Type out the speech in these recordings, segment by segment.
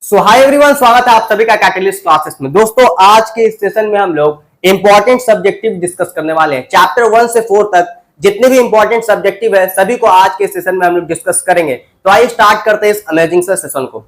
सो hi everyone, स्वागत है आप सभी का कैटलिस्ट क्लासेस में। दोस्तों, आज के इस सेशन में हम लोग इंपॉर्टेंट सब्जेक्टिव डिस्कस करने वाले हैं। चैप्टर 1 से 4 तक जितने भी इंपॉर्टेंट सब्जेक्टिव है सभी को आज के सेशन में हम लोग डिस्कस करेंगे। तो आइए स्टार्ट करते हैं इस अमेजिंग से सेशन को।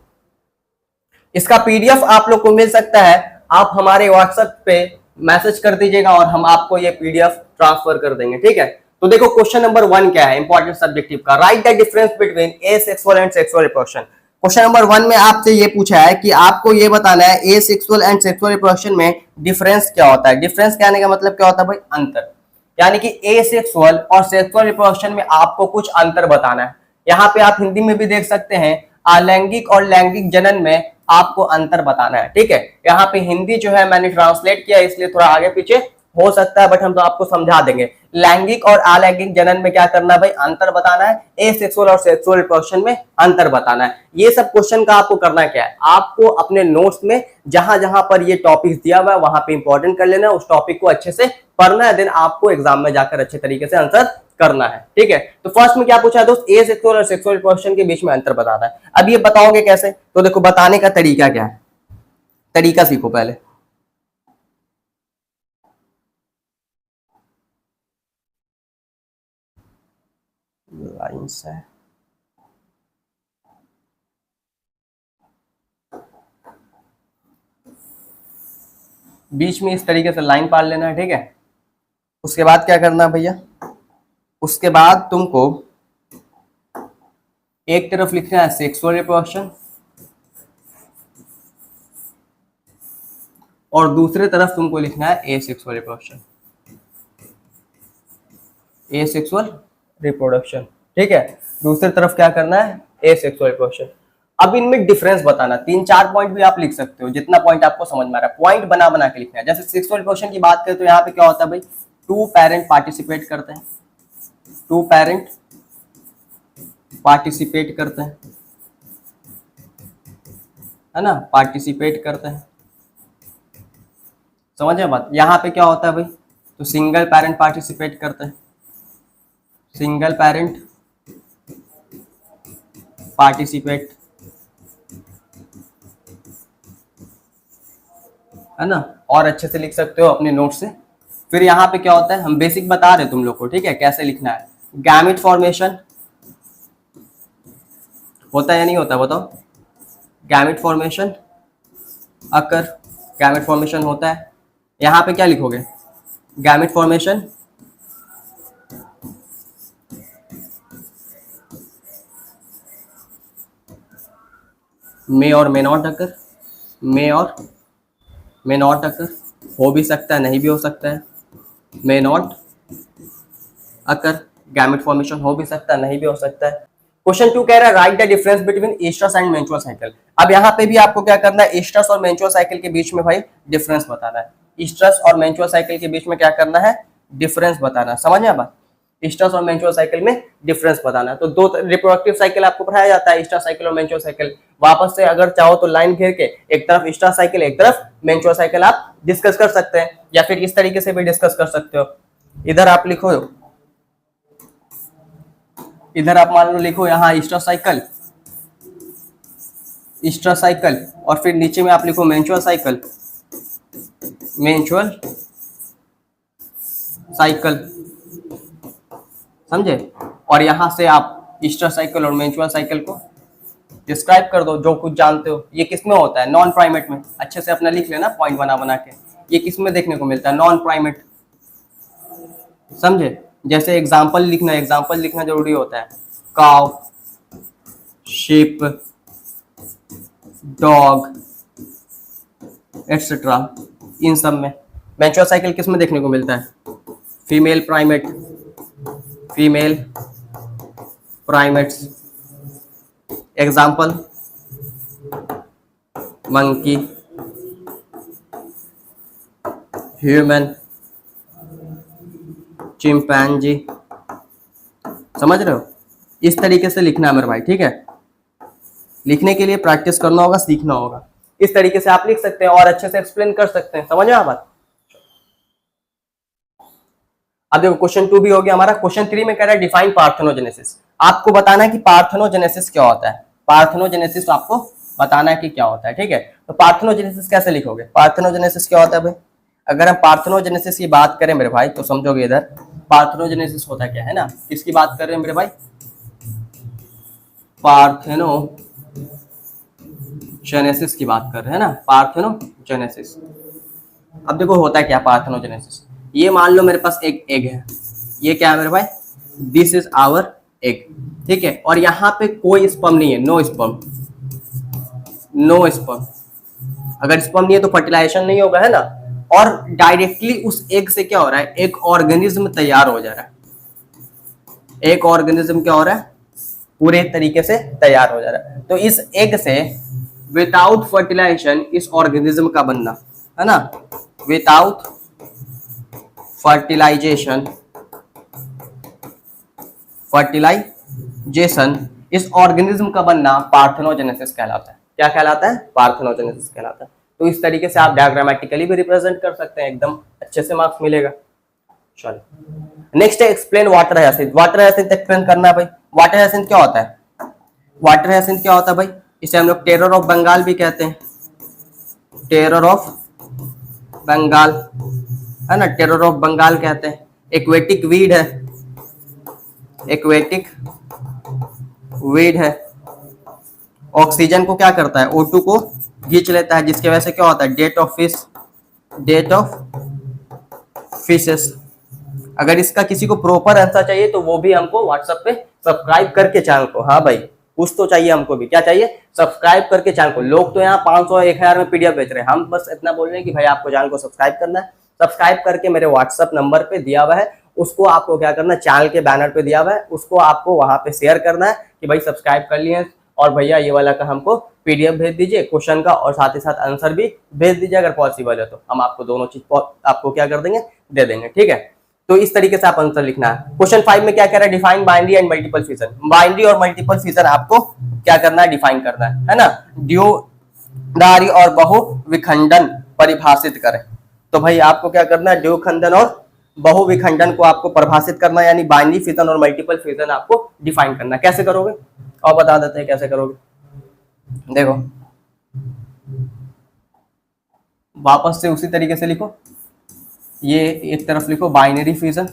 इसका पीडीएफ आप लोग को मिल सकता है, आप हमारे व्हाट्सएप पे मैसेज कर दीजिएगा और हम आपको ये पीडीएफ ट्रांसफर कर देंगे। ठीक है, तो देखो क्वेश्चन नंबर 1 क्या है इंपॉर्टेंट सब्जेक्टिव का। Right the difference between asexual and sexual reproduction. Question number 1 में आपसे ये पूछा है कि आपको ये बताना है एसेक्सुअल एंड सेक्सुअल रिप्रोडक्शन में डिफरेंस क्या होता है। डिफरेंस कहने का मतलब क्या होता है भाई? अंतर। यानी कि एसेक्सुअल और सेक्सुअल रिप्रोडक्शन में आपको कुछ अंतर बताना है। यहाँ पे आप हिंदी में भी देख सकते हैं, अलैंगिक और लैंगिक जनन में आपको अंतर बताना है। ठीक है, यहाँ पे हिंदी जो है मैंने ट्रांसलेट किया इसलिए थोड़ा आगे पीछे हो सकता है, बट हम तो आपको समझा देंगे। लैंगिक और अलैंगिक जनन में क्या करना है भाई? अंतर बताना है। एसेक्सुअल और सेक्सुअल रिप्रोडक्शन में अंतर बताना है। ये सब क्वेश्चन का आपको करना क्या है? आपको अपने नोट्स में जहां जहां पर ये टॉपिक दिया हुआ है वहां पे इंपॉर्टेंट कर लेना है, उस टॉपिक को अच्छे से पढ़ना है, देन आपको एग्जाम में जाकर अच्छे तरीके से आंसर करना है। ठीक है, तो फर्स्ट में क्या पूछा है दोस्त? एसेक्सुअल और सेक्सुअल रिप्रोडक्शन के बीच में अंतर बताना है। अब ये बताओगे कैसे? तो देखो बताने का तरीका क्या है, तरीका सीखो पहले। लाइन्स है, बीच में इस तरीके से लाइन पार लेना है। ठीक है, उसके बाद क्या करना है भैया? उसके बाद तुमको एक तरफ लिखना है सेक्सुअल रिप्रोडक्शन और दूसरे तरफ तुमको लिखना है एसेक्सुअल रिप्रोडक्शन। एसेक्सुअल रिप्रोडक्शन, ठीक है, दूसरी तरफ क्या करना है? Asexual reproduction. अब इनमें डिफरेंस बताना, 3-4 पॉइंट भी आप लिख सकते हो, जितना पॉइंट आपको समझ में आ रहा है पॉइंट बना बना के लिखना है। जैसे सेक्सुअल रिप्रोडक्शन की बात करें तो यहाँ पे क्या होता है भाई? 2 पेरेंट पार्टिसिपेट करते हैं, 2 पेरेंट पार्टिसिपेट करते हैं, है ना, पार्टिसिपेट करते हैं। समझ में बात? यहाँ पे क्या होता है भाई? तो सिंगल पेरेंट पार्टिसिपेट करते हैं, सिंगल पेरेंट पार्टिसिपेट, है ना, और अच्छे से लिख सकते हो अपने नोट से। फिर यहाँ पे क्या होता है? हम बेसिक बता रहे तुम लोग को, ठीक है, कैसे लिखना है। गैमेट फॉर्मेशन होता है या नहीं होता बताओ? गैमेट फॉर्मेशन अकर, गैमेट फॉर्मेशन होता है। यहाँ पे क्या लिखोगे? गैमेट फॉर्मेशन मे और मे नॉट अकर, मे और मे नॉट अकर, हो भी सकता है नहीं भी हो सकता है। May not occur, gamete formation हो भी सकता है नहीं भी हो सकता है। क्वेश्चन 2 कह रहा है right the difference between estrous and menstrual cycle. अब यहाँ पे भी आपको क्या करना है? एस्ट्रस और मेंस्ट्रुअल साइकिल के बीच में भाई डिफरेंस बताना है। एस्ट्रस और मेंस्ट्रुअल साइकिल के बीच में क्या करना है? डिफरेंस बताना है। समझ में बात? एस्ट्रस और मेंस्ट्रुअल साइकिल में डिफरेंस बताना है। तो 2 रिप्रोडक्टिव साइकिल आपको पढ़ाया जाता है, एस्ट्रस साइकिल और मेंस्ट्रुअल साइकिल। वापस से अगर चाहो तो लाइन घेर के एक तरफ एस्ट्रस साइकिल एक तरफ मेंस्ट्रुअल साइकिल आप डिस्कस कर सकते हैं, या फिर इस तरीके से भी डिस्कस कर सकते हो। इधर आप लिखो, इधर आप मान लो लिखो यहाँ एस्ट्रस साइकिल, एस्ट्रस साइकिल, और फिर नीचे में आप लिखो मेंस्ट्रुअल साइकिल, मेंस्ट्रुअल साइकिल। समझे? और यहां से आप एस्ट्रस साइकिल और मेंस्ट्रुअल साइकिल को डिस्क्राइब कर दो जो कुछ जानते हो। ये किस में होता है? नॉन प्राइमेट में। अच्छे से अपना लिख लेना पॉइंट बना बना के। ये किस में देखने को मिलता है? Non primate. समझे? जैसे एग्जाम्पल लिखना, एग्जाम्पल लिखना जरूरी होता है। काउ, sheep, डॉग एटसेट्रा, इन सब में। मेंस्ट्रुअल साइकिल किस में देखने को मिलता है? Female primate, female primates. Example monkey, human, chimpanzee. समझ रहे हो? इस तरीके से लिखना है मेरे भाई। ठीक है, लिखने के लिए प्रैक्टिस करना होगा, सीखना होगा। इस तरीके से आप लिख सकते हैं और अच्छे से एक्सप्लेन कर सकते हैं। समझ में आ बात? अब देखो क्वेश्चन 2 भी हो गया हमारा। क्वेश्चन 3 में कह रहा है डिफाइन पार्थेनोजेनेसिस। आपको बताना है कि पार्थेनोजेनेसिस क्या होता है। पार्थेनोजेनेसिस आपको बताना है कि क्या होता है, ठीक है। तो पार्थेनोजेनेसिस कैसे लिखोगे? पार्थेनोजेनेसिस क्या होता है भाई? अगर हम पार्थेनोजेनेसिस की बात करें मेरे भाई तो समझोगे इधर पार्थेनोजेनेसिस होता क्या है ना, किसकी बात कर रहे हैं मेरे भाई? पार्थेनोजेनेसिस की बात कर रहे हैं ना, पार्थेनोजेनेसिस। अब देखो होता है क्या पार्थेनोजेनेसिस, ये मान लो मेरे पास एक एग है, ये क्या है मेरे भाई? दिस इज आवर एग, ठीक है। और यहाँ पे कोई स्पर्म नहीं है, नो स्पर्म, नो स्पर्म। अगर स्पर्म नहीं है तो फर्टिलाइजेशन नहीं होगा, है ना। और डायरेक्टली उस एग से क्या हो रहा है? एक ऑर्गेनिज्म तैयार हो जा रहा है। एक ऑर्गेनिज्म क्या हो रहा है? पूरे तरीके से तैयार हो जा रहा है। तो इस एग से विदाउट फर्टिलाइजेशन इस ऑर्गेनिज्म का बनना, है ना, विदाउट फर्टिलाइजेशन इस ऑर्गेनिज्म का बनना पार्थेनोजेनेसिस कहलाता है। क्या कहलाता है? पार्थेनोजेनेसिस कहलाता है। तो इस तरीके से आप डायग्रामेटिकली भी रिप्रेजेंट कर सकते हैं, एकदम अच्छे से मार्क्स मिलेगा। चलो नेक्स्ट है explain water hyacinth. Water hyacinth explain करना है भाई। वाटर हायसिंथ क्या होता है? वाटर हायसिंथ क्या होता है भाई? इसे हम लोग टेरर ऑफ बंगाल भी कहते हैं, टेरर ऑफ बंगाल, है ना, टेरर ऑफ बंगाल कहते हैं। एक्वेटिक वीड है, एक्वेटिक वीड है। ऑक्सीजन को क्या करता है? O2 को खींच लेता है, जिसकी वजह से क्या होता है? Date of fish, date of fishes. अगर इसका किसी को प्रॉपर आंसर चाहिए तो वो भी हमको व्हाट्सएप पे सब्सक्राइब करके चैनल को, हाँ भाई कुछ तो चाहिए हमको भी, क्या चाहिए? सब्सक्राइब करके चैनल को। लोग तो यहाँ 500 1000 में पीडीएफ बेच रहे हैं, हम बस इतना बोल रहे हैं कि भाई आपको चैनल को सब्सक्राइब करना है। सब्सक्राइब करके मेरे व्हाट्सएप नंबर पे दिया हुआ है, उसको आपको क्या करना है? चैनल के बैनर पे दिया हुआ है, उसको आपको वहां पे शेयर करना है कि भाई सब्सक्राइब कर लिए और भैया ये वाला का हमको पीडीएफ भेज दीजिए क्वेश्चन का, और साथ ही साथ आंसर भी भेज दीजिए अगर पॉसिबल है तो हम आपको दोनों चीज आपको क्या कर देंगे? दे देंगे, ठीक है। तो इस तरीके से आप आंसर लिखना है। क्वेश्चन 5 में क्या कह रहा है? Define binary and multiple fission. Binary और मल्टीपल फिजन आपको क्या करना है? डिफाइन करना है ना। द्विधारी और बहुविखंडन परिभाषित करें। तो भाई आपको क्या करना है? द्विखंडन और बहुविखंडन को आपको परिभाषित करना है, यानी बाइनरी फिजन और मल्टीपल फिजन आपको डिफाइन करना है। कैसे करोगे और बता देते हैं कैसे करोगे। देखो वापस से उसी तरीके से लिखो, ये एक तरफ लिखो बाइनरी फिजन,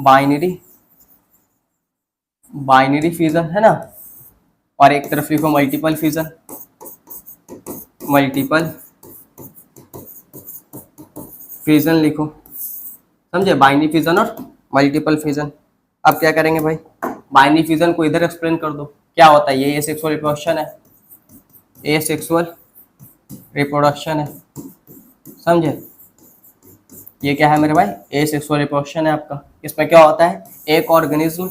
बाइनरी फिजन है ना, और एक तरफ लिखो मल्टीपल फिजन, मल्टीपल फिजन लिखो, समझे? बाइनरी फिजन और मल्टीपल फिजन। अब क्या करेंगे भाई? बाइनरी फिजन को इधर एक्सप्लेन कर दो, क्या होता है? ये सेक्सुअल रिप्रोडक्शन है, ए सेक्सुअल रिप्रोडक्शन है, समझे? ये क्या है मेरे भाई? ए सेक्सुअल रिप्रोडक्शन है आपका। इसमें क्या होता है? एक ऑर्गेनिज्म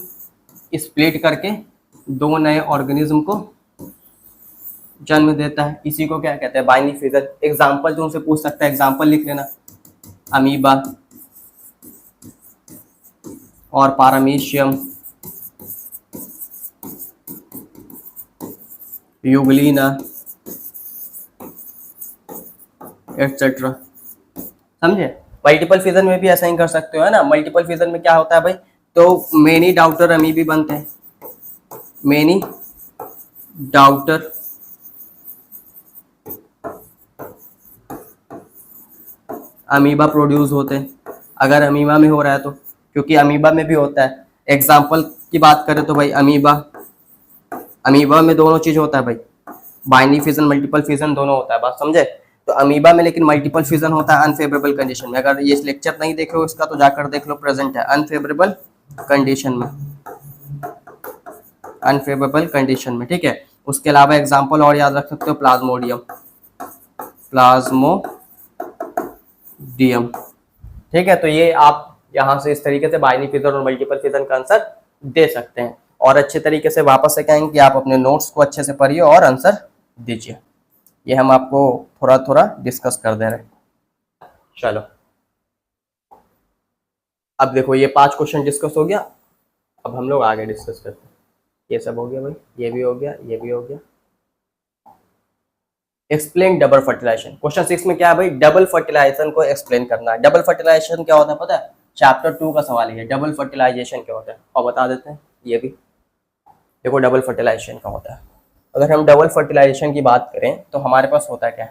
स्प्लिट करके दो नए ऑर्गेनिज्म को जन्म देता है, इसी को क्या कहते हैं? Binary fission. एग्जाम्पल तुमसे पूछ सकता है, एग्जाम्पल लिख लेना, अमीबा और पारामीशियम, यूग्लिना एटसेट्रा, समझे? मल्टीपल फिजन में भी ऐसा ही कर सकते हो, है ना। मल्टीपल फिजन में क्या होता है भाई? तो मेनी डाउटर अमीबी बनते हैं, मेनी डाउटर अमीबा प्रोड्यूस होते हैं। अगर अमीबा में हो रहा है तो, क्योंकि अमीबा में भी होता है। एग्जाम्पल की बात करें तो भाई अमीबा में दोनों चीज होता है भाई, बाइनरी फिजन मल्टीपल फिजन दोनों होता है, बात समझे? तो अमीबा में लेकिन मल्टीपल फिजन होता है अनफेवरेबल कंडीशन में। अगर ये लेक्चर नहीं देखे हो इसका तो जाकर देख लो, प्रेजेंट है अनफेवरेबल कंडीशन में, अनफेवरेबल कंडीशन में, ठीक है। उसके अलावा एग्जाम्पल और याद रख सकते हो, प्लाज्मोडियम, प्लाज्मोडियम, ठीक है। तो ये आप यहाँ से इस तरीके से बाइनरी फिजन और मल्टीपल फिजन का आंसर दे सकते हैं। और अच्छे तरीके से वापस से कहेंगे कि आप अपने नोट्स को अच्छे से पढ़िए और आंसर दीजिए। ये हम आपको थोड़ा थोड़ा डिस्कस कर दे रहे हैं। चलो अब देखो ये 5 क्वेश्चन डिस्कस हो गया, अब हम लोग आगे डिस्कस करते हैं। ये सब हो गया भाई, ये भी हो गया, ये भी हो गया। Explain double fertilisation. क्वेश्चन 6 में क्या है भाई? डबल फर्टिलाइजेशन को एक्सप्लेन करना है। डबल फर्टिलाइजेशन क्या होता है पता है? चैप्टर 2 का सवाल है, डबल फर्टिलाइजेशन क्या होता है, और बता देते हैं। ये भी देखो डबल फर्टिलाइजेशन क्या होता है, अगर हम डबल फर्टिलाइजेशन की बात करें तो हमारे पास होता है क्या,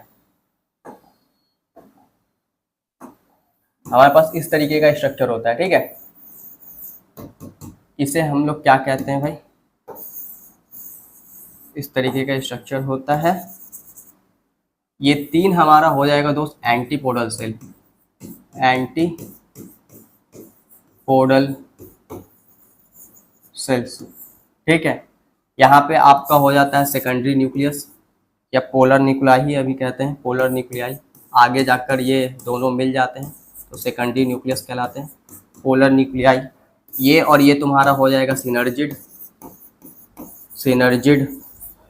हमारे पास इस तरीके का स्ट्रक्चर होता है, ठीक है। इसे हम लोग क्या कहते हैं भाई, इस तरीके का स्ट्रक्चर होता है। ये 3 हमारा हो जाएगा दोस्त एंटीपोडल सेल, एंटीपोडल सेल्स, ठीक है। यहाँ पे आपका हो जाता है सेकेंडरी न्यूक्लियस या पोलर न्यूक्लियाई ही अभी कहते हैं, पोलर न्यूक्लियाई। आगे जाकर ये दोनों मिल जाते हैं तो सेकेंडरी न्यूक्लियस कहलाते हैं, पोलर न्यूक्लियाई। ये और ये तुम्हारा हो जाएगा सिनर्जिड, सिनर्जिड,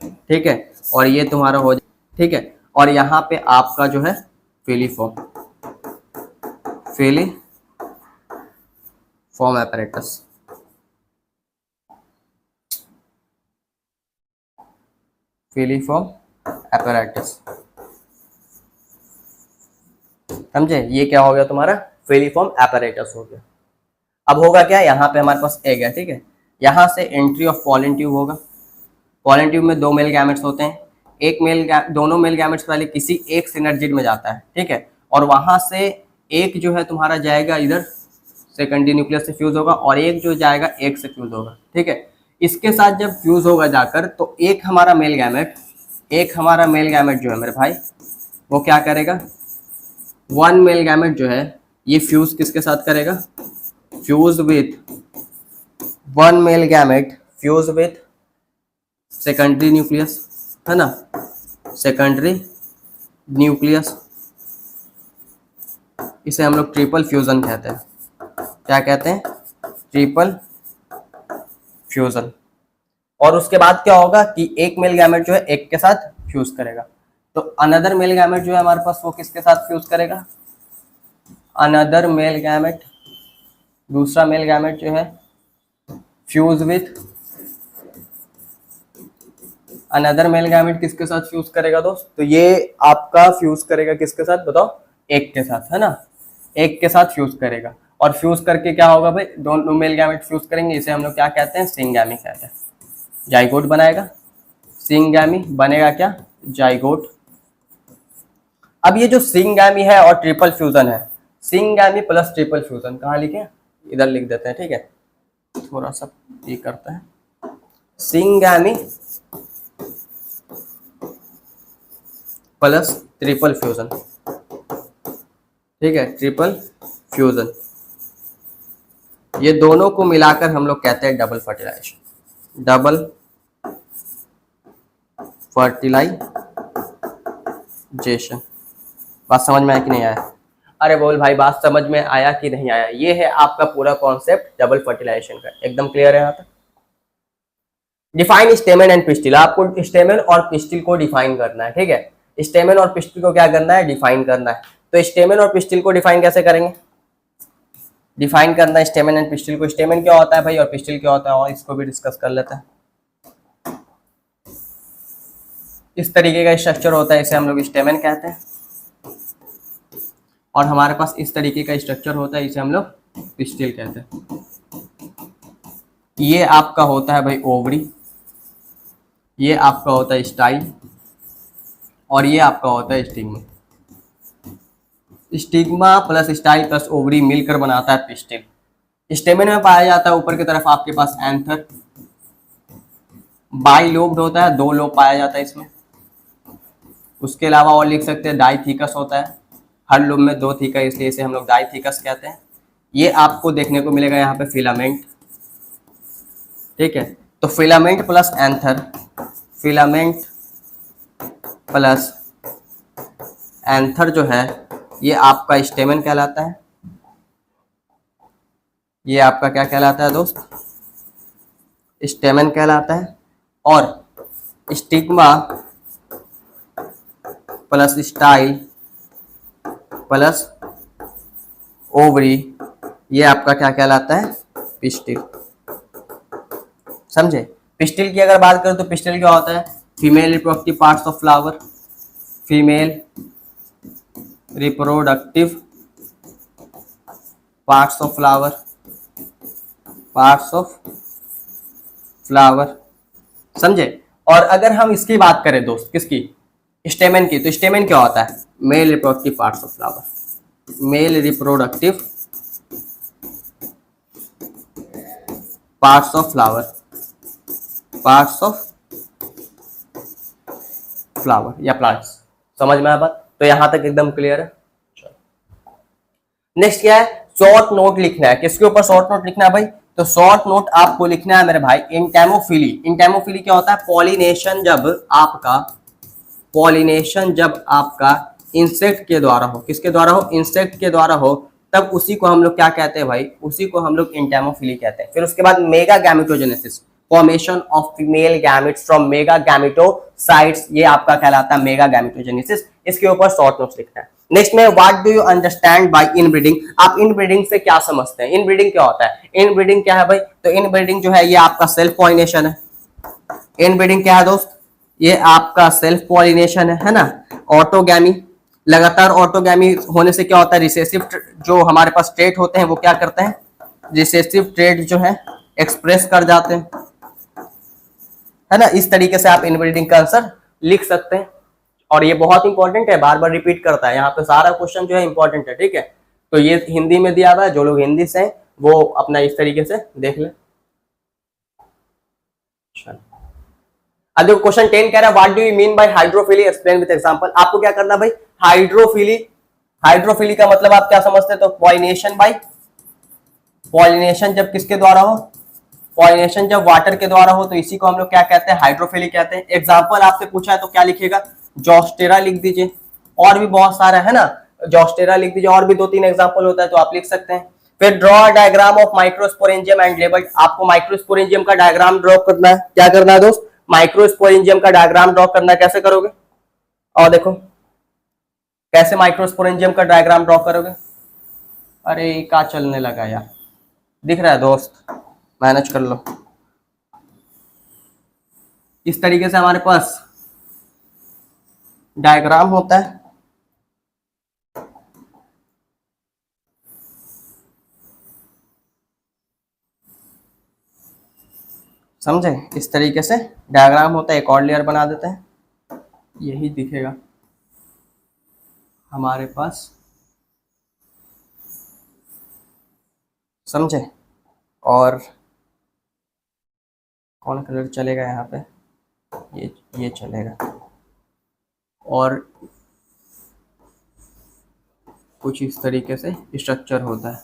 ठीक है। और ये तुम्हारा हो, ठीक है। और यहाँ पे आपका जो है filiform, filiform apparatus, filiform apparatus, समझे। ये क्या हो गया तुम्हारा फिलीफॉर्म apparatus हो गया। अब होगा क्या, यहाँ पे हमारे पास एग है, ठीक है। यहाँ से एंट्री ऑफ पॉलन ट्यूब होगा। पॉलन ट्यूब में 2 मेल गैमेट्स होते हैं। दोनों मेल गैमेट्स पहले किसी एक सिनर्जिड में जाता है, ठीक है। और वहां से एक जो है तुम्हारा जाएगा इधर सेकेंडरी न्यूक्लियस से फ्यूज होगा, और एक जो जाएगा एक से फ्यूज होगा, ठीक है। इसके साथ जब फ्यूज होगा जाकर तो एक हमारा मेल गैमेट जो है मेरे भाई वो क्या करेगा, 1 मेल गैमेट जो है ये फ्यूज किसके साथ करेगा, fuse with 1 male gamete, fuse with secondary nucleus, है ना, सेकेंडरी न्यूक्लियस। इसे हम लोग ट्रिपल फ्यूजन कहते हैं। क्या कहते हैं, ट्रिपल फ्यूजन। और उसके बाद क्या होगा कि एक मेल गैमेट जो है एक के साथ फ्यूज करेगा, तो अनदर मेल गैमेट जो है हमारे पास वो किसके साथ फ्यूज करेगा, अनदर मेल गैमेट, दूसरा मेल गैमेट जो है fuse with another male gamete किसके साथ फ्यूज करेगा दोस्त, तो ये आपका फ्यूज करेगा किसके साथ बताओ, एक के साथ, है ना, एक के साथ फ्यूज करेगा। और फ्यूज करके क्या होगा भाई, दोनों मेल गैमेट फ्यूज करेंगे, इसे हम लोग क्या कहते हैं, सिंगैमी कहते हैं। जाइगोट बनाएगा, सिंगैमी बनेगा क्या, जाइगोट। अब ये जो सिंगैमी है और ट्रिपल फ्यूजन है, सिंगैमी प्लस ट्रिपल फ्यूजन, कहाँ लिखे, इधर लिख देते हैं, ठीक है। थोड़ा सा ये करते हैं, सिंगैमी प्लस ट्रिपल फ्यूजन, ठीक है, ट्रिपल फ्यूजन। ये दोनों को मिलाकर हम लोग कहते हैं डबल फर्टिलाइजेशन, डबल फर्टिलाइजेशन। बात समझ में आया कि नहीं आया, अरे बोल भाई बात समझ में आया कि नहीं आया। ये है आपका पूरा कॉन्सेप्ट डबल फर्टिलाइजेशन का, एकदम क्लियर है यहाँ तक। डिफाइन स्टेमन एंड पिस्टिल, आपको स्टेमन और पिस्टिल को डिफाइन करना है, ठीक है। स्टेमन और पिस्टिल को क्या करना है, डिफाइन करना है। तो स्टेमन और पिस्टिल को डिफाइन कैसे करेंगे, डिफाइन करना है स्टेमन एंड पिस्टिल को। स्टेमन क्या होता है भाई और पिस्टिल क्या होता है, और इसको भी डिस्कस कर लेते हैं। इस तरीके का स्ट्रक्चर होता है, इसे हम लोग स्टेमन कहते हैं। और हमारे पास इस तरीके का स्ट्रक्चर होता है, इसे हम लोग पिस्टिल कहते हैं। ये आपका होता है भाई ओवरी, ये आपका होता है स्टाइल, और ये आपका होता है stigma. Stigma plus style plus ovary मिलकर बनाता है पिस्टिल। स्टेमन में पाया जाता है ऊपर की तरफ आपके पास एंथर, बाई लोब्ड होता है, 2 लोब पाया जाता है इसमें। उसके अलावा और लिख सकते हैं डाइथिकस होता है, हर लोब में 2 थीका, इसलिए इसे हम लोग डाइथिकस कहते हैं। ये आपको देखने को मिलेगा यहाँ पे फिलामेंट, ठीक है। तो filament plus anther, filament plus anther जो है ये आपका स्टेमन कहलाता है। ये आपका क्या कहलाता है दोस्त, स्टेमन कहलाता है। और stigma plus style plus ovary ये आपका क्या कहलाता है, पिस्टिल। समझे। पिस्टिल की अगर बात करें तो पिस्टिल क्या होता है, female reproductive parts of flower, female reproductive parts of flower, parts of flower, समझे। और अगर हम इसकी बात करें दोस्त, किसकी, स्टेमेन की, तो स्टेमेन क्या होता है, male reproductive parts of flower, male reproductive parts of flower, parts of flower या प्लांट्स। समझ में आया बात? तो यहां तक एकदम क्लियर है। नेक्स्ट क्या है, शॉर्ट नोट लिखना है। किसके ऊपर शॉर्ट नोट लिखना है भाई, तो शॉर्ट नोट आपको लिखना है मेरे भाई इंटेमोफिली। इंटेमोफिली क्या होता है, पॉलिनेशन जब आपका इंसेक्ट के द्वारा हो, किसके द्वारा हो, इंसेक्ट के द्वारा हो, तब उसी को हम लोग क्या कहते हैं भाई, उसी को हम लोग इंटेमोफिली कहते हैं। फिर उसके बाद mega gametogenesis, formation of female gametes from mega gametocytes, ये आपका कहलाता है मेगा गैमेटोजेनेसिस। इसके ऊपर शॉर्ट नोट्स लिखना है। नेक्स्ट में what do you understand bye inbreeding, आप इनब्रीडिंग से क्या समझते हैं, इनब्रीडिंग क्या होता है, इनब्रीडिंग क्या है भाई, तो इनब्रीडिंग जो है ये आपका सेल्फ पॉलिनेशन है। इनब्रीडिंग क्या है दोस्त, ये आपका सेल्फ पॉलिनेशन है ना। ऑटोगैमी, लगातार ऑटोगैमी होने से क्या होता है, रिसेसिव जो हमारे पास ट्रेट होते हैं वो क्या करते हैं, रिसेसिव ट्रेट जो है एक्सप्रेस कर जाते हैं, है ना। इस तरीके से आप इनब्रीडिंग का आंसर लिख सकते हैं। और ये बहुत इंपॉर्टेंट है, बार बार रिपीट करता है, यहाँ पे सारा क्वेश्चन जो है इंपॉर्टेंट है, ठीक है। तो ये हिंदी में दिया हुआ है, जो लोग हिंदी से हैं वो अपना इस तरीके से देख ले। अब देखो क्वेश्चन 10 कह रहा है what do you mean bye hydrophily, explain with example. आपको क्या करना भाई, हाइड्रोफिली, हाइड्रोफिली का मतलब आप क्या समझते हैं, तो पॉलिनेशन बाय, पॉलिनेशन जब किसके द्वारा हो, पॉलिनेशन जब वाटर के द्वारा हो, तो इसी को हम लोग क्या कहते हैं, हाइड्रोफिली कहते हैं। एग्जांपल आपसे पूछा है तो क्या लिखिएगा, जोस्टेरा लिख दीजिए, और भी बहुत सारा है ना, जोस्टेरा लिख दीजिए, और भी 2-3 एग्जांपल होता है तो आप लिख सकते हैं। फिर draw diagram of microsporangium and label, आपको माइक्रोस्पोरेंजियम का डायग्राम ड्रॉ करना है। क्या करना है दोस्त, माइक्रोस्पोरेंजियम का डायग्राम ड्रॉ करना है। कैसे करोगे, और देखो कैसे माइक्रोस्पोरेंजियम का डायग्राम ड्रॉ करोगे। अरे क्या चलने लगा यार, दिख रहा है दोस्त, मैनेज कर लो। इस तरीके से हमारे पास डायग्राम होता है, समझे, इस तरीके से डायग्राम होता है। एक और लेयर बना देते हैं, यही दिखेगा हमारे पास, समझे। और कौन कलर चलेगा यहाँ पे, ये चलेगा। और कुछ इस तरीके से स्ट्रक्चर होता है।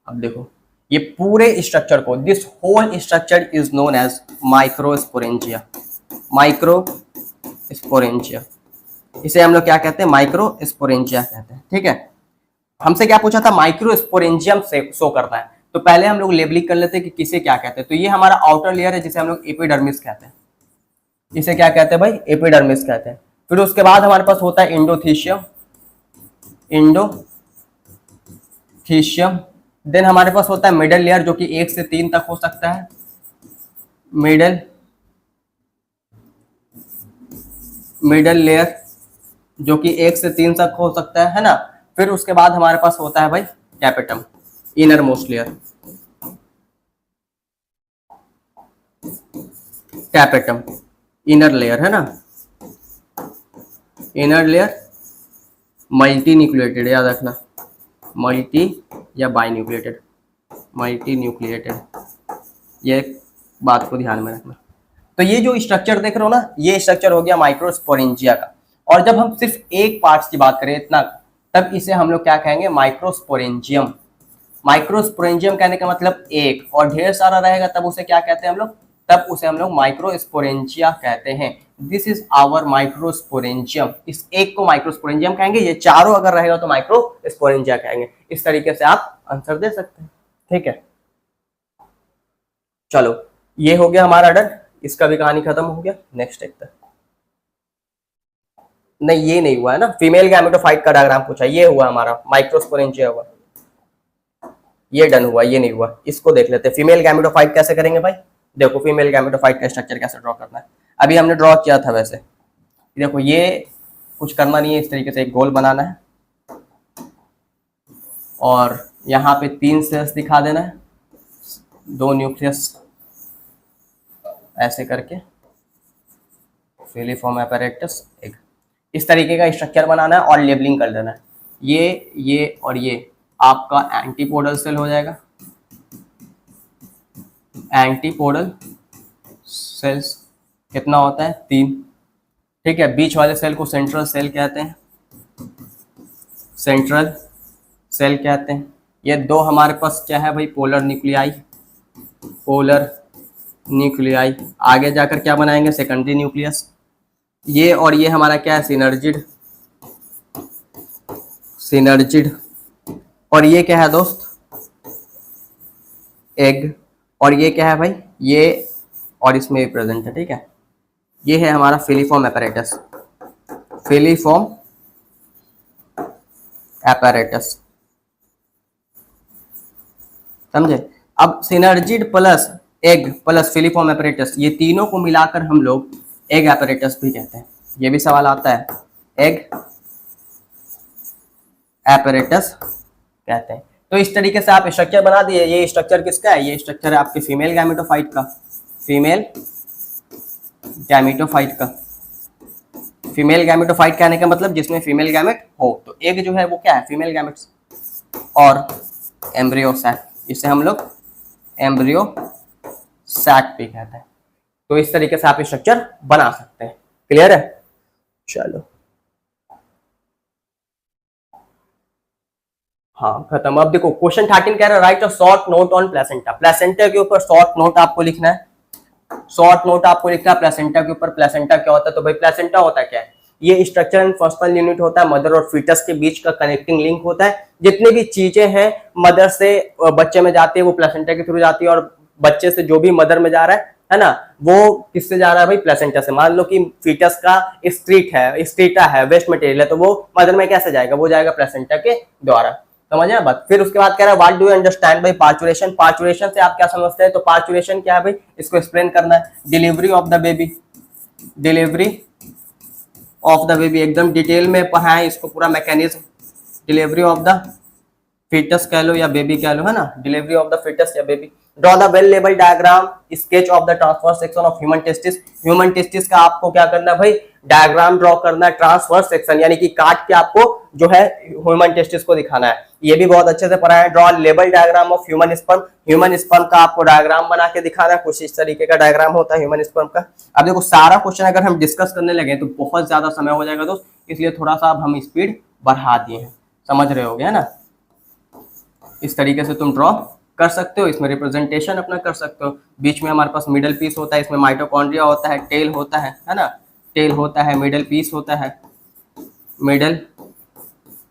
अब देखो ये पूरे स्ट्रक्चर को, this whole structure is known as microsporangia, microsporangia, इसे हम लोग क्या कहते हैं, माइक्रोस्पोरेंजिया कहते हैं, ठीक है। हमसे क्या पूछा था, माइक्रोस्पोरेंजियम से शो करना है, तो पहले हम लोग लेबलिंग कर लेते हैं कि किसे क्या कहते हैं। तो ये हमारा आउटर लेयर है जिसे हम लोग एपिडर्मिस कहते हैं, इसे क्या कहते हैं भाई, एपिडर्मिस कहते हैं। फिर उसके बाद हमारे पास होता है इंडोथीशियम, इंडोथीशियम। देन हमारे पास होता है मिडल लेयर जो कि 1 से 3 तक हो सकता है, मिडल लेयर जो कि 1 से 3 तक हो सकता है ना। फिर उसके बाद हमारे पास होता है भाई कैपिटम, इनर मोस्ट लेयर, कैपिटम इनर लेयर है ना, इनर लेयर मल्टी न्यूक्लिएटेड, याद रखना, मल्टी या बाई न्यूक्लिएटेड, मल्टी न्यूक्लिएटेड, ये बात को ध्यान में रखना। तो ये जो स्ट्रक्चर देख रहे हो ना, ये स्ट्रक्चर हो गया माइक्रोस्पोरेंजिया का। और जब हम सिर्फ एक पार्ट्स की बात करें इतना, तब इसे हम लोग क्या कहेंगे, माइक्रोस्पोरेंजियम। माइक्रोस्पोरेंजियम कहने का मतलब एक, और ढेर सारा रहेगा तब उसे क्या कहते हैं हम लोग, तब उसे हम लोग माइक्रोस्पोरेंजिया कहते हैं। दिस इज आवर माइक्रोस्पोरेंजियम, इस एक को माइक्रोस्पोरेंजियम कहेंगे, ये चारों अगर रहेगा तो माइक्रोस्पोरेंजिया कहेंगे। इस तरीके से आप आंसर दे सकते हैं, ठीक है। चलो ये हो गया हमारा डन, इसका भी कहानी खत्म हो गया। नेक्स्ट देखते हैं। नहीं ये नहीं हुआ है ना, फीमेल गैमेटोफाइट का डायग्राम पूछा, ये हुआ हमारा माइक्रोस्पोरेंजिया हुआ, ये डन हुआ, ये नहीं हुआ। इसको देख लेते हैं, फीमेल गैमेटोफाइट कैसे करेंगे भाई। देखो फीमेल गैमेटोफाइट का स्ट्रक्चर कैसे ड्रॉ करना है, अभी हमने ड्रॉ किया था वैसे। देखो ये कुछ करना नहीं है, इस तरीके से एक गोल बनाना है, और यहाँ पे 3 सेल्स दिखा देना है, 2 न्यूक्लियस ऐसे करके, फिलिफॉर्म apparatus एक, इस तरीके का स्ट्रक्चर बनाना है और लेबलिंग कर देना है। ये और ये आपका एंटीपोडल सेल हो जाएगा। एंटीपोडल सेल्स कितना होता है? 3। ठीक है, बीच वाले सेल को सेंट्रल सेल कहते हैं, सेंट्रल सेल कहते हैं। ये 2 हमारे पास क्या है भाई? Polar nuclei, polar nuclei. आगे जाकर क्या बनाएंगे? Secondary nucleus. ये और ये हमारा क्या है? Synergid, synergid. और ये क्या है दोस्त? एग। और ये क्या है भाई? ये और इसमें भी प्रेजेंट है। ठीक है, ये है हमारा फिलिफॉर्म apparatus, फिलिफॉर्म apparatus, समझे? अब synergid plus egg plus filiform apparatus, ये तीनों को मिलाकर हम लोग एग apparatus भी कहते हैं। ये भी सवाल आता है, एग apparatus कहते हैं। तो इस तरीके से आप स्ट्रक्चर बना दिए। ये स्ट्रक्चर किसका है? ये स्ट्रक्चर है आपके फीमेल गैमेटोफाइट का, फीमेल गैमेटोफाइट का। फीमेल गैमेटोफाइट कहने का मतलब जिसमें फीमेल गैमेट हो। तो एग जो है वो क्या है? Female gametes. और एम्ब्रियो सैक, इसे हम लोग एम्ब्रियो सैक भी कहते हैं। तो इस तरीके से आप स्ट्रक्चर बना सकते हैं। क्लियर है? चलो हाँ खत्म। अब देखो क्वेश्चन 13 कह रहा है right a short note on placenta. Placenta के ऊपर शॉर्ट नोट आपको लिखना है, शॉर्ट नोट आपको लिखना है प्लेसेंटा के ऊपर। प्लेसेंटा क्या होता है? तो भाई प्लेसेंटा होता है क्या है? ये स्ट्रक्चर एंड फंक्शनल यूनिट होता है, मदर और फीटस के बीच का कनेक्टिंग लिंक होता है। जितनी भी चीजें हैं मदर से बच्चे में जाती है वो प्लेसेंटा के थ्रू जाती है, और बच्चे से जो भी मदर में जा रहा है ना, वो किससे जा रहा है भाई? प्लेसेंटा से। मान लो कि फीटस का स्ट्रीटा है, वेस्ट मटेरियल है, तो वो मदर में कैसे जाएगा? वो जाएगा प्लेसेंटा के द्वारा। समझे बात? फिर उसके बाद कह रहा है what do you understand bye parturition. Parturition से आप क्या समझते हैं? तो पार्चुरेशन क्या है भाई? इसको एक्सप्लेन करना है। Delivery of the baby, delivery of the baby, एकदम डिटेल में पढ़ाएं इसको, पूरा mechanism. Delivery of the foetus कह लो या बेबी कह लो, है ना, डिलीवरी ऑफ द फीटस या baby. Draw the well label diagram sketch of the transverse section of human testis. Human testis का आपको क्या करना है भाई? डायग्राम ड्रॉ करना है, ट्रांसवर्स सेक्शन यानी कि काट के आपको जो है ह्यूमन टेस्टिस को दिखाना है। ये भी बहुत अच्छे से पढ़ा है। Draw label diagram of human sperm, human sperm का आपको डायग्राम बना के दिखाना है। कुछ इस तरीके का डायग्राम होता है ह्यूमन स्पर्म का। अब देखो सारा क्वेश्चन अगर हम डिस्कस करने लगे तो बहुत ज्यादा समय हो जाएगा दोस्त, इसलिए थोड़ा सा अब हम स्पीड बढ़ा दिए हैं। समझ रहे होगे, है ना? इस तरीके से तुम ड्रॉ कर सकते हो, इसमें रिप्रेजेंटेशन अपना कर सकते हो। बीच में हमारे पास मिडल पीस होता है, इसमें माइटोकॉन्ड्रिया होता है, टेल होता है ना, टेल होता है, मिडल पीस होता है, मिडल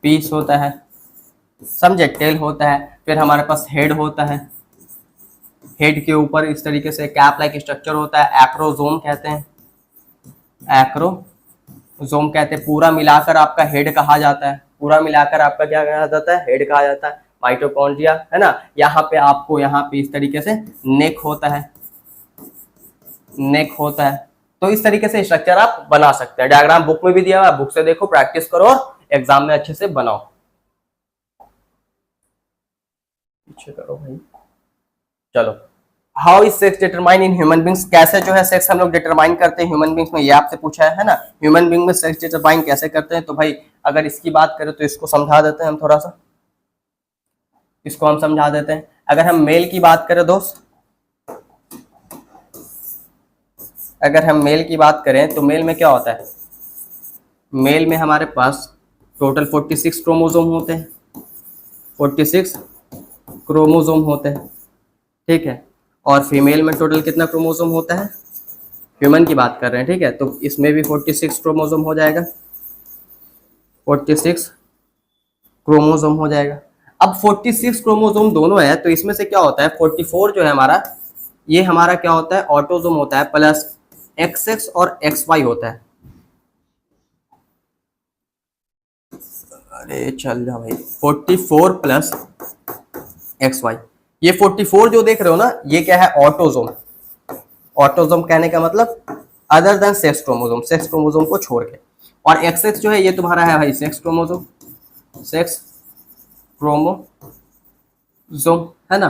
पीस होता है, समझे? टेल होता है। फिर हमारे पास हेड होता है, हेड के ऊपर इस तरीके से कैप लाइक स्ट्रक्चर होता है, एक्रोजोम कहते हैं, एक्रोजोम कहते हैं। पूरा मिलाकर आपका हेड कहा जाता है, पूरा मिलाकर आपका क्या कहा जाता है? हेड कहा जाता है। माइटोकॉन्ड्रिया, है ना, यहाँ पे आपको यहाँ पे इस तरीके से नेक होता है, नेक होता है। तो इस तरीके से स्ट्रक्चर आप बना सकते हैं। डायग्राम बुक में भी दिया हुआ है, बुक से देखो, प्रैक्टिस करो और एग्जाम में अच्छे से बनाओ। पीछे करो भाई। चलो, how is sex determine in human beings. कैसे जो है सेक्स हम लोग डिटरमाइन करते हैं ह्यूमन बींग्स में, ये आपसे पूछा है ना। ह्यूमन बींग में सेक्स डिटरमाइन कैसे करते हैं? तो भाई अगर इसकी बात करें तो इसको समझा देते हैं हम, थोड़ा सा इसको हम समझा देते हैं। अगर हम मेल की बात करें दोस्त, अगर हम मेल की बात करें तो मेल में क्या होता है? मेल में हमारे पास टोटल 46 क्रोमोसोम होते हैं, 46 क्रोमोसोम होते हैं, ठीक है। और फीमेल में टोटल कितना क्रोमोसोम होता है? ह्यूमन की बात कर रहे हैं, ठीक है, तो इसमें भी 46 क्रोमोसोम हो जाएगा, 46 क्रोमोसोम हो जाएगा। अब 46 क्रोमोसोम दोनों है, तो इसमें से क्या होता है? 44 जो है हमारा, ये हमारा क्या होता है? ऑटोसोम होता है, प्लस XX और XY होता है। अरे चल जा भाई, 44 प्लस XY, ये 44 जो देख रहे हो ना, ये क्या है? ऑटोसोम। ऑटोसोम कहने का मतलब other than sex chromosome, sex chromosome को छोड़ के। और XX जो है ये तुम्हारा है भाई सेक्स क्रोमोसोम, सेक्स क्रोमोसोम है ना,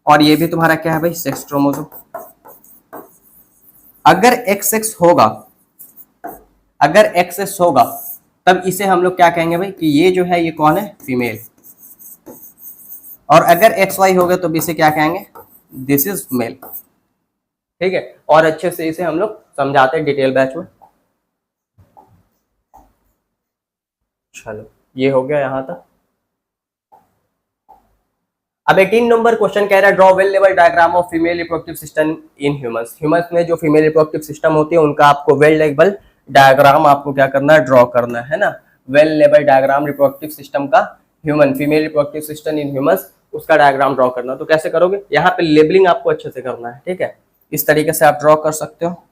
और ये भी तुम्हारा क्या है भाई, सेक्स क्रोमोसोम। अगर एक्स एक्स होगा, अगर एक्स एक्स होगा तब इसे हम लोग क्या कहेंगे भाई कि ये जो है ये कौन है, फीमेल। और अगर एक्स वाई हो गया तो इसे क्या कहेंगे, दिस इज मेल। ठीक है, और अच्छे से इसे हम लोग समझाते हैं डिटेल बैच में। चलो ये हो गया यहां तक। अब 18 नंबर क्वेश्चन कह रहा है draw well level diagram of female reproductive system in humans. Humans में जो फीमेल रिप्रोडक्टिव सिस्टम होती है उनका आपको वेल लेवल डायग्राम आपको क्या करना है, ड्रॉ करना है ना। Well level diagram reproductive system का, human female reproductive system in humans, उसका डायग्राम ड्रॉ करना। तो कैसे करोगे, यहाँ पे लेबलिंग आपको अच्छे से करना है। ठीक है, इस तरीके से आप ड्रॉ कर सकते हो।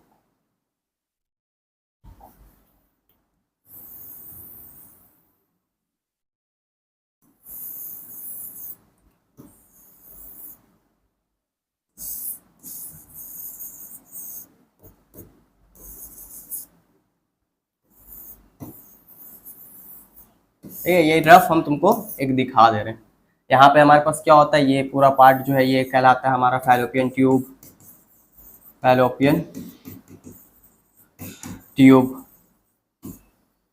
ठीक है, ये रफ हम तुमको एक दिखा दे रहे हैं। यहाँ पे हमारे पास क्या होता है, ये पूरा पार्ट जो है ये कहलाता है हमारा फैलोपियन ट्यूब, फैलोपियन ट्यूब।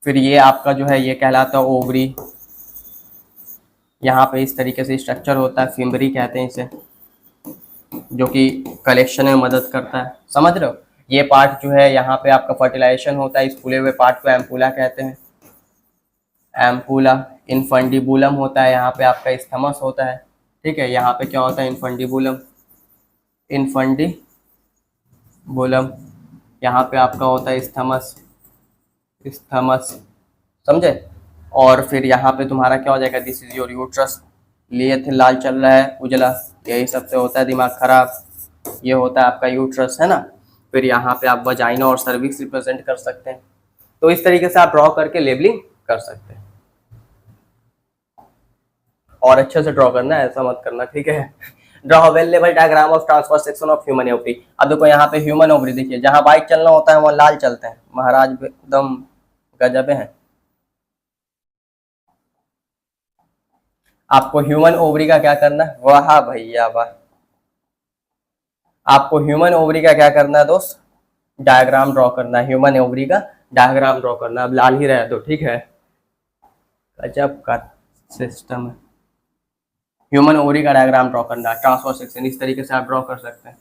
फिर ये आपका जो है ये कहलाता है ओवरी। यहाँ पे इस तरीके से स्ट्रक्चर होता है, फिम्बरी कहते हैं इसे, जो कि कलेक्शन में मदद करता है। समझ रहे हो, ये पार्ट जो है यहाँ पे आपका फर्टिलाइजेशन होता है, इस फूले हुए पार्ट को एम्पूला कहते हैं, एम्पूला। इनफंडिबुलम होता है, यहाँ पे आपका स्थमस होता है। ठीक है, यहाँ पे क्या होता है, इनफंडिबुलम, इनफंडिबुलम। यहाँ पे आपका होता है स्थमस, स्थमस, समझे। और फिर यहाँ पे तुम्हारा क्या हो जाएगा, दिस इज योर यूट्रस। लिए थे लाल चल रहा है, उजला, यही सबसे होता है दिमाग खराब। ये होता है आपका यूट्रस, है ना। फिर यहाँ पे आप वजाइना और सर्विक्स रिप्रेजेंट कर सकते हैं। तो इस तरीके से आप ड्रॉ करके लेबलिंग कर सकते हैं। और अच्छे से ड्रॉ करना है, ऐसा मत करना, ठीक है। Draw well level diagram of transfer section of human ovary. अब देखो यहाँ पे ह्यूमन ओवरी देखिए, जहाँ व्हाइट चलना होता है वहाँ लाल चलते हैं, महाराज एकदम गजब है। आपको ह्यूमन ओवरी का क्या करना है, वाह भैया वाह। आपको ह्यूमन ओवरी का क्या करना है दोस्त, डायग्राम ड्रॉ करना है, ह्यूमन ओवरी का डायग्राम ड्रॉ करना। अब लाल ही रहे तो ठीक है, गजब का सिस्टम है। ह्यूमन ओवरी का डायग्राम ड्रॉ करना है, ट्रांसफर सेक्शन, इस तरीके से आप ड्रॉ कर सकते हैं।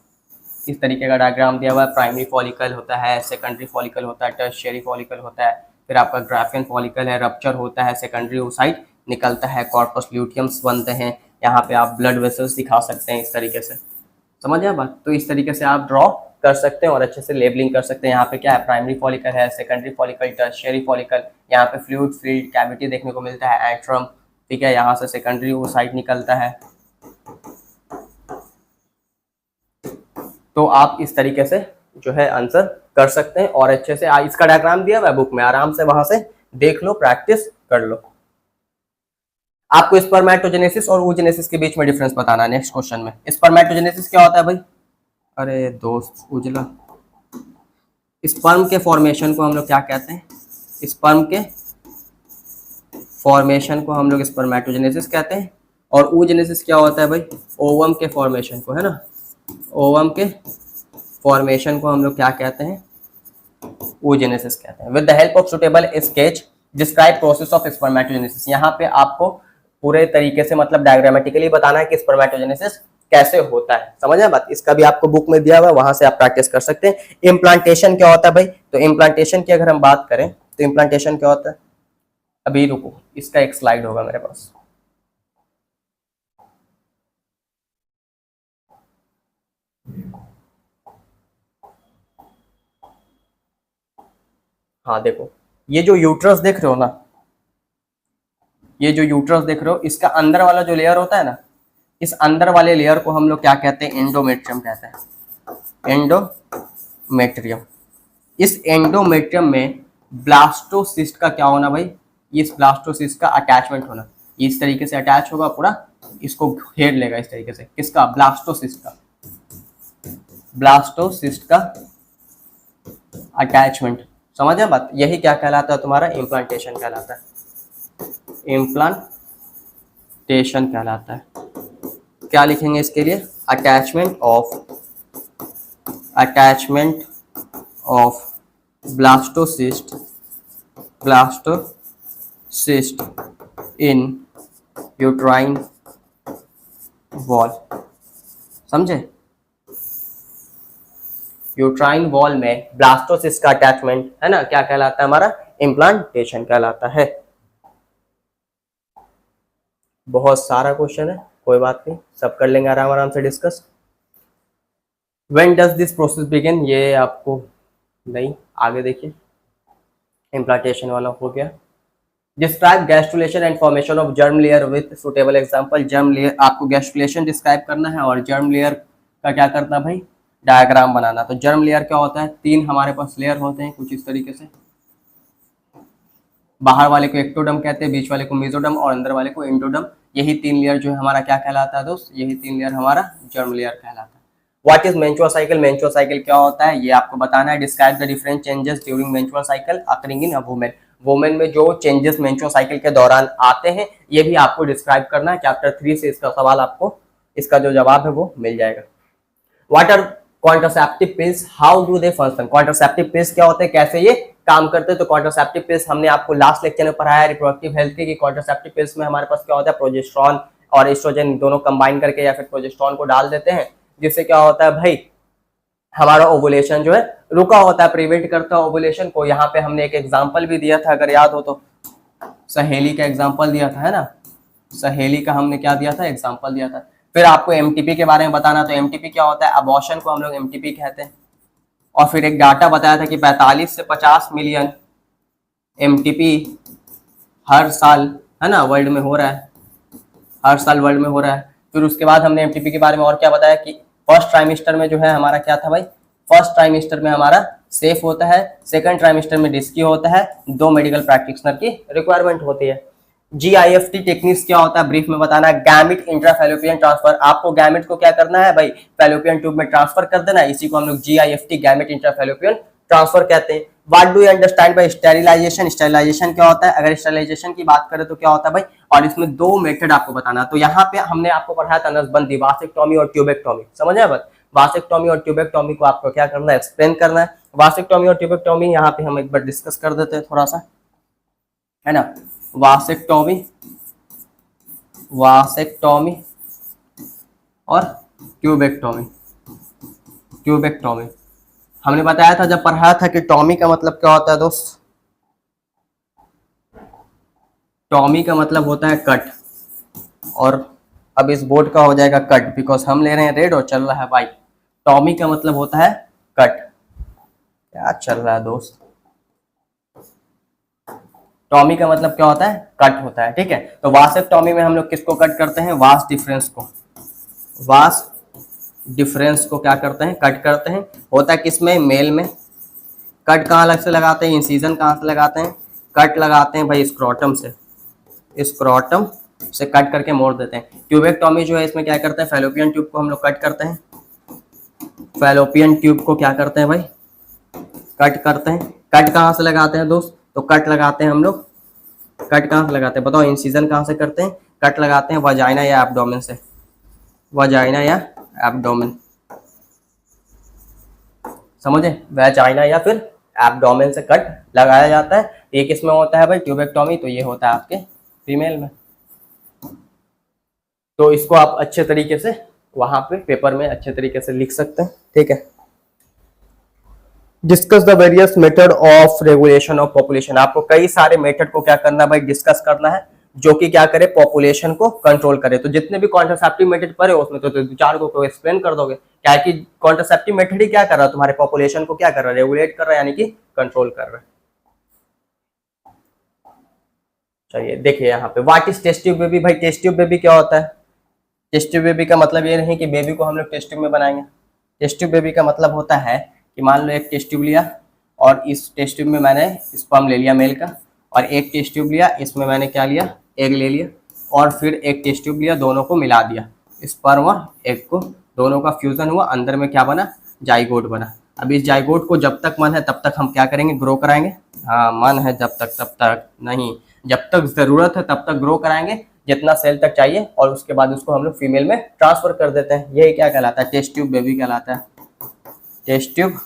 इस तरीके का डायग्राम दिया हुआ है। प्राइमरी फॉलिकल होता है, सेकेंडरी फॉलिकल होता है, टर्शियरी फॉलिकल होता है, फिर आपका ग्राफियन फॉलिकल है, रप्चर होता है, सेकेंडरी ओसाइट निकलता है, कॉर्पस ल्यूटियम्स बनते हैं। यहाँ पे आप ब्लड वेसल्स दिखा सकते हैं इस तरीके से, समझ आए बात। तो इस तरीके से आप ड्रॉ कर सकते हैं और अच्छे से लेबलिंग कर सकते हैं। यहाँ पे क्या है, प्राइमरी फॉलिकल है, सेकेंडरी फॉलिकल, टर्शियरी फॉलिकल। यहाँ पे फ्लूइड फील्ड कैविटी देखने को मिलता है, एट्रम। ठीक है, यहाँ से सेकेंडरी ओसाइट निकलता है। तो आप इस तरीके से जो है आंसर कर सकते हैं और अच्छे से इसका डायग्राम दिया हुआ है बुक में, आराम से वहां से देख लो, प्रैक्टिस कर लो। आपको स्पर्मेटोजेनेसिस और oogenesis के बीच में डिफरेंस बताना है नेक्स्ट क्वेश्चन में। स्पर्मेटोजेनेसिस क्या होता है भाई, अरे दोस्त उजला, स्पर्म के फॉर्मेशन को हम लोग क्या कहते हैं, स्पर्म के फॉर्मेशन को हम लोग स्पर्मेटोजेनेसिस कहते हैं। और oogenesis क्या होता है भाई, ओवम के फॉर्मेशन को, है ना, ओवम के फॉर्मेशन को हम लोग क्या कहते हैं, oogenesis कहते हैं। With the help of suitable sketch describe process of spermatogenesis. यहाँ पे आपको पूरे तरीके से मतलब डायग्रामेटिकली बताना है कि स्पर्मेटोजेनेसिस कैसे होता है, समझ आए बात। इसका भी आपको बुक में दिया हुआ है, वहां से आप प्रैक्टिस कर सकते हैं। इम्प्लांटेशन क्या होता है भाई, तो इम्प्लांटेशन की अगर हम बात करें तो इम्प्लांटेशन क्या होता है, अभी रुको, इसका एक स्लाइड होगा मेरे पास। हाँ देखो, ये जो यूट्रस देख रहे हो ना, ये जो यूट्रस देख रहे हो, इसका अंदर वाला जो लेयर होता है ना, इस अंदर वाले लेयर को हम लोग क्या कहते हैं, एंडोमेट्रियम कहते हैं, एंडोमेट्रियम। इस एंडोमेट्रियम में ब्लास्टोसिस्ट का क्या होना भाई, इस ब्लास्टोसिस्ट का अटैचमेंट होना। इस तरीके से अटैच होगा पूरा, इसको घेर लेगा इस तरीके से, किसका, ब्लास्टोसिस्ट का, ब्लास्टोसिस्ट का अटैचमेंट। समझ है बात, यही क्या कहलाता है तुम्हारा, इम्प्लांटेशन कहलाता है, इम्प्लांटेशन। कहलाता है। क्या लिखेंगे इसके लिए? Attachment of blastocyst in uterine wall. समझे? यूट्राइन वॉल में ब्लास्टोसिस्ट का अटैचमेंट है ना, क्या कहलाता है हमारा? इम्प्लांटेशन कहलाता है। बहुत सारा क्वेश्चन है, कोई बात नहीं, सब कर लेंगे आराम आराम से discuss. When does this process begin, ये आपको नहीं, आगे देखिए। इम्प्लांटेशन वाला हो गया। Describe gastrulation and formation of germ layer with suitable example. Germ layer, आपको गैस्ट्रुलेशन डिस्क्राइब करना है और जर्म लेयर का क्या करना है भाई? डायग्राम बनाना। तो जर्म लेयर क्या होता है? 3 हमारे पास लेयर होते हैं कुछ इस तरीके से। बाहर वाले को एक्टोडर्म कहते हैं, बीच वाले को मेसोडर्म और अंदर वाले को एंडोडर्म। यही 3 लेयर जो है हमारा क्या कहलाता है दोस्त? यही 3 लेयर हमारा जर्म लेयर कहलाता है। What is menstrual cycle? Menstrual cycle क्या होता है ये आपको बताना है। Describe the different changes during menstrual cycle occurring in a women. Women में जो चेंजेस मेंस्ट्रुअल साइकिल के दौरान आते हैं ये भी आपको डिस्क्राइब करना है। चैप्टर 3 से इसका सवाल आपको, इसका जो जवाब है वो मिल जाएगा। What are contraceptive pills, how do they function? Contraceptive pills क्या होते हैं, कैसे ये काम करते हैं? तो कॉन्ट्रासेप्टिव पिल्स हमने आपको लास्ट लेक्चर में पढ़ाया है रिप्रोडक्टिव हेल्थ के, कि कॉन्ट्रासेप्टिव पिल्स में हमारे पास क्या होता है? प्रोजेस्टेरॉन और एस्ट्रोजन दोनों कंबाइन करके या फिर प्रोजेस्टेरॉन को डाल देते हैं, जिससे क्या होता है भाई? हमारा ओवुलेशन जो है रुका होता है, प्रिवेंट करता है ओवुलेशन को। यहाँ पे हमने एक एग्जांपल भी दिया था, अगर याद हो तो, सहेली का एग्जांपल दिया था, है ना? सहेली का हमने क्या दिया था? एग्जांपल दिया था। फिर आपको एमटीपी के बारे में बताना। तो एमटीपी क्या होता है? अबॉर्शन को हम लोग एमटीपी कहते हैं। और फिर एक डाटा बताया था कि 45 से 50 मिलियन एमटीपी हर साल, है ना, वर्ल्ड में हो रहा है, हर साल वर्ल्ड में हो रहा है। फिर उसके बाद हमने एमटीपी के बारे में और क्या बताया कि फर्स्ट ट्राइमेस्टर में जो है हमारा क्या था भाई? फर्स्ट ट्राइमेस्टर में हमारा सेफ होता है, सेकंड ट्राइमेस्टर में रिस्की होता है, 2 मेडिकल प्रैक्टिशनर की रिक्वायरमेंट होती है। जीआईएफटी टेक्निक्स क्या होता है ब्रीफ में बताना है। गैमिट इंट्राफैलोपियन ट्रांसफर, आपको गैमिट को क्या करना है भाई? फैलोपियन ट्यूब में ट्रांसफर कर देना है। इसी को हम लोग जीआईएफटी, गैमिट इंट्राफैलोपियन ट्रांसफर कहते हैं। What do you understand by sterilization? Sterilization क्या होता है? अगर स्टेरिलाइजेशन की बात करें तो क्या होता है भाई? और इसमें 2 मेथड आपको बताना। तो यहाँ पे हमने आपको पढ़ाया था नसबंदी, वासेक्टोमी और ट्यूबेक्टोमी। समझ आया बात? वासेक्टोमी और ट्यूबेक्टोमी को आपको क्या करना है? एक्सप्लेन करना है। वासेक्टोमी और ट्यूबेक्टोमी यहाँ पे हम एक बार डिस्कस कर देते हैं थोड़ा सा, है ना? वासेक्टोमी और ट्यूबेक्टोमी हमने बताया था जब पढ़ाया था कि टॉमी का मतलब क्या होता है दोस्त? टॉमी का मतलब होता है कट, और अब इस बोर्ड का हो जाएगा कट, बिकॉज हम ले रहे हैं रेड और चल रहा है वाइट। टॉमी का मतलब होता है कट। क्या चल रहा है दोस्त? टॉमी का मतलब क्या होता है? कट होता है, ठीक है। तो वासेक्टोमी में हम लोग किसको कट करते हैं? वास डिफरेंस को। वास डिफरेंस को क्या करते हैं? कट करते हैं। होता है किसमें? मेल में। कट कहाँ अलग से लगाते हैं? इंसीजन कहाँ से लगाते हैं? कट लगाते हैं भाई स्क्रोटम से, स्क्रोटम से कट करके मोड़ देते हैं। ट्यूबेक्टोमी जो है इसमें क्या करते हैं? फैलोपियन ट्यूब को हम लोग कट करते हैं। फैलोपियन ट्यूब को क्या करते हैं भाई? कट करते हैं। कट कहाँ से लगाते हैं दोस्त? तो कट लगाते हैं हम लोग, कट कहाँ से लगाते हैं बताओ? इंसीजन कहाँ से करते हैं? कट लगाते हैं वजाइना या एब्डोमेन से, वजाइना या एब्डोमेन। समझे? वजाइना या फिर एब्डोमेन से कट लगाया जाता है। ये किसमें होता है भाई? ट्यूबेक्टोमी। तो ये होता है आपके फीमेल में। तो इसको आप अच्छे तरीके से वहां पे पेपर में अच्छे तरीके से लिख सकते हैं, ठीक है। Discuss the various method of regulation of population. आपको कई सारे मेथड को क्या करना है भाई? डिस्कस करना है, जो कि क्या करे? पॉपुलेशन को कंट्रोल करे। तो जितने भी कॉन्ट्रासेप्टिव मेथड पढ़े उसमें तो 2-4 को एक्सप्लेन कर दोगे। क्या है कि कॉन्ट्रासेप्टिव मेथड ही क्या कर रहा है? तुम्हारे पॉपुलेशन को क्या कर रहा है? रेगुलेट कर रहा है, यानी कि कंट्रोल कर रहा है। चलिए देखिए यहाँ पे, what is test tube baby? भाई टेस्ट ट्यूब बेबी क्या होता है? टेस्ट ट्यूब बेबी का मतलब ये नहीं कि बेबी को हम लोग टेस्ट ट्यूब में बनाएंगे। टेस्ट ट्यूब बेबी का मतलब होता है कि मान लो एक टेस्ट ट्यूब लिया और इस टेस्ट ट्यूब में मैंने स्पर्म ले लिया मेल का, और एक टेस्ट ट्यूब लिया, इसमें मैंने क्या लिया? एग ले लिया, और फिर एक टेस्ट ट्यूब लिया, दोनों को मिला दिया, स्पर्म और एग को, दोनों का फ्यूजन हुआ, अंदर में क्या बना? जाइगोट बना। अब इस जाइगोट को जब तक मन है तब तक हम क्या करेंगे? ग्रो कराएंगे। हाँ, मन है जब तक, तब तक नहीं, जब तक जरूरत है तब तक ग्रो कराएंगे। जितना सेल तक चाहिए, और उसके बाद उसको हम लोग फीमेल में ट्रांसफर कर देते हैं। यही क्या कहलाता है? टेस्ट ट्यूब बेबी कहलाता है। टेस्ट ट्यूब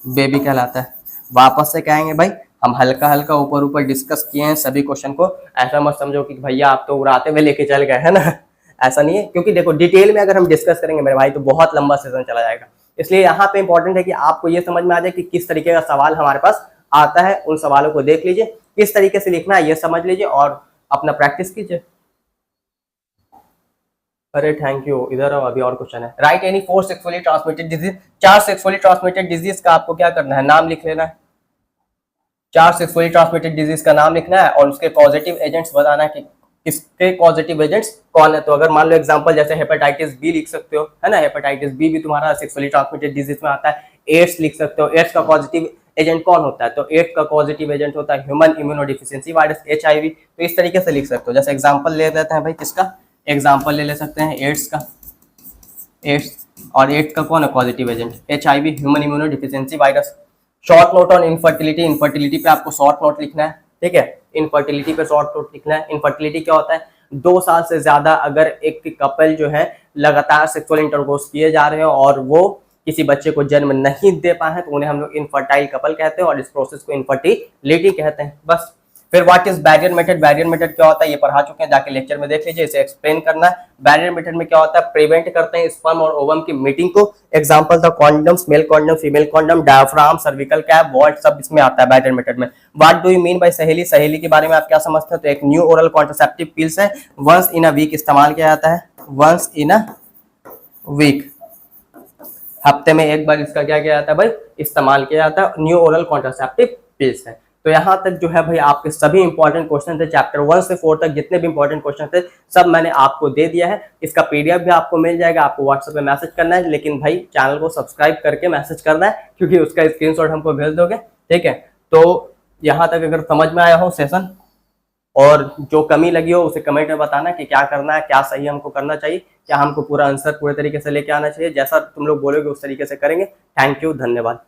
बेबी कहलाता है। वापस से कहेंगे भाई, हम हल्का हल्का ऊपर ऊपर डिस्कस किए हैं सभी क्वेश्चन को। ऐसा मत समझो कि भैया आप तो उड़ाते हुए लेके चल गए, है ना। ऐसा नहीं है, क्योंकि देखो डिटेल में अगर हम डिस्कस करेंगे मेरे भाई तो बहुत लंबा सेशन चला जाएगा। इसलिए यहाँ पे इंपॉर्टेंट है कि आपको ये समझ में आ जाए कि किस तरीके का सवाल हमारे पास आता है। उन सवालों को देख लीजिए, किस तरीके से लिखना है ये समझ लीजिए और अपना प्रैक्टिस कीजिए। अरे थैंक यू, इधर आओ, अभी और क्वेश्चन है। Right any 4 sexually transmitted disease. 4 sexually transmitted disease का आपको क्या करना है? नाम लिख लेना है। 4 सेक्सुअली ट्रांसमिटेड डिजीज का नाम लिखना है और उसके पॉजिटिव एजेंट्स बताना है कि किसके पॉजिटिव एजेंट्स कौन है। तो अगर मान लो एग्जांपल जैसे हेपेटाइटिस बी लिख सकते हो, है ना, हेपेटाइटिस बी भी तुम्हारा सेक्सुअली ट्रांसमिटेड डिजीज में आता है। एड्स लिख सकते हो, एड्स का पॉजिटिव एजेंट कौन होता है? तो एड्स का पॉजिटिव एजेंट होता है ह्यूमन इम्यूनोडिफिशियेंसी वायरस, HIV। तो इस तरीके से लिख सकते हो। जैसे एग्जाम्पल ले लेते हैं भाई, किसका एग्जाम्पल ले सकते हैं? एड्स का। एड्स, और एड्स का कौन है positive agent? HIV, human immunodeficiency virus. Short note on infertility. Infertility पे आपको शॉर्ट नोट लिखना है, ठीक है। इनफर्टिलिटी पे शॉर्ट नोट लिखना है। इनफर्टिलिटी क्या होता है? 2 साल से ज्यादा अगर एक कपल जो है लगातार सेक्सुअल इंटरकोर्स किए जा रहे हैं और वो किसी बच्चे को जन्म नहीं दे पाए हैं तो उन्हें हम लोग इनफर्टाइल कपल कहते हैं और इस प्रोसेस को इनफर्टिलिटी कहते हैं। बस। फिर what is barrier method. Barrier method क्या होता है ये पढ़ा चुके हैं, जाके लेक्चर में देख लीजिए, इसे एक्सप्लेन करना है। बैरियर मेथड में क्या होता है? प्रिवेंट करते हैं स्पर्म और ओवम की मीटिंग को। एग्जांपल था condoms, male condom, female condom, diaphragm, cervical cap, vault, सब इसमें आता है बैरियर मेथड में। What do you mean by Saheli. Saheli के बारे में आप क्या समझते हैं? तो एक न्यू ओरल कॉन्ट्रासेप्टिव पिल्स है, वंस इन अ वीक इस्तेमाल किया जाता है। वंस इन अ वीक, हफ्ते में एक बार इसका क्या किया जाता है भाई? इस्तेमाल किया जाता है। न्यू ओरल कॉन्ट्रासेप्टिव पिल्स है। तो यहाँ तक जो है भाई आपके सभी इंपॉर्टेंट क्वेश्चन थे, चैप्टर 1 से 4 तक जितने भी इंपॉर्टेंट क्वेश्चन थे सब मैंने आपको दे दिया है। इसका PDF भी आपको मिल जाएगा, आपको व्हाट्सएप पे मैसेज करना है, लेकिन भाई चैनल को सब्सक्राइब करके मैसेज करना है क्योंकि उसका स्क्रीनशॉट हमको भेज दोगे, ठीक है। तो यहाँ तक अगर समझ में आया हो सेशन और जो कमी लगी हो उसे कमेंट में बताना कि क्या करना है, क्या सही हमको करना चाहिए, क्या हमको पूरा आंसर पूरे तरीके से लेके आना चाहिए। जैसा तुम लोग बोलोगे उस तरीके से करेंगे। थैंक यू, धन्यवाद।